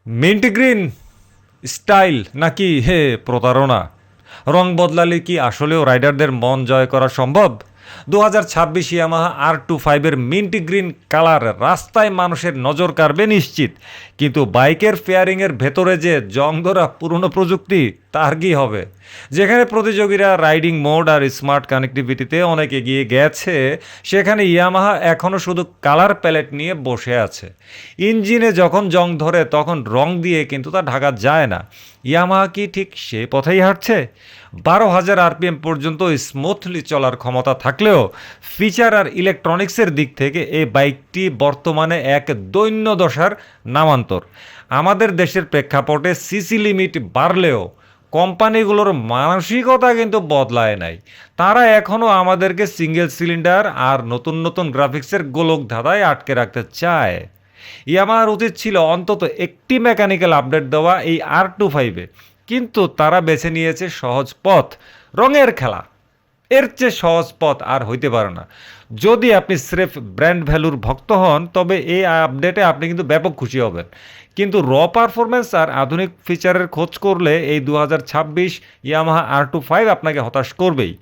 Mint green style নাকি হে প্রতারণা? রং বদলালে কি আসলেও রাইডারদের মন জয় করা সম্ভব? 2026 ইয়ামাহা R25-এর মিন্ট গ্রিন কালার রাস্তায় মানুষের নজর কাড়বে নিশ্চিত, কিন্তু বাইকের ফেয়ারিংয়ের ভেতরে যে জং ধরা পুরনো প্রযুক্তি, তার কি হবে? যেখানে প্রতিযোগীরা রাইডিং মোড আর স্মার্ট কানেক্টিভিটিতে অনেক এগিয়ে গেছে, সেখানে ইয়ামাহা এখনও শুধু কালার প্যালেট নিয়ে বসে আছে। ইঞ্জিনে যখন জং ধরে তখন রং দিয়ে কিন্তু তা ঢাকা যায় না। ইয়ামাহা কি ঠিক সে পথেই হাঁটছে? 12,000 আরপিএম পর্যন্ত স্মুথলি চলার ক্ষমতা থাকলেও ফিচার আর ইলেকট্রনিক্সের দিক থেকে এই বাইকটি বর্তমানে এক দৈন্য দশার নামান্তর। আমাদের দেশের প্রেক্ষাপটে সিসি লিমিট বাড়লেও কোম্পানিগুলোর মানসিকতা কিন্তু বদলায় নাই। তারা এখনও আমাদেরকে সিঙ্গেল সিলিন্ডার আর নতুন নতুন গ্রাফিক্সের গোলক ধাঁধায় আটকে রাখতে চায়। ইয়ামাহার উচিত ছিল অন্তত একটি মেকানিক্যাল আপডেট দেওয়া এই R25-এ, কিন্তু তারা বেছে নিয়েছে সহজ পথ, রঙের খেলা। এর চেয়ে সহজ পথ আর হইতে পারে না। যদি আপনি স্রেফ ব্র্যান্ড ভ্যালুর ভক্ত হন, তবে এই আপডেটে আপনি কিন্তু ব্যাপক খুশি হবেন। কিন্তু পারফরমেন্স আর আধুনিক ফিচারের খোঁজ করলে এই 2026 ইয়ামাহা R25 আপনাকে হতাশ করবেই।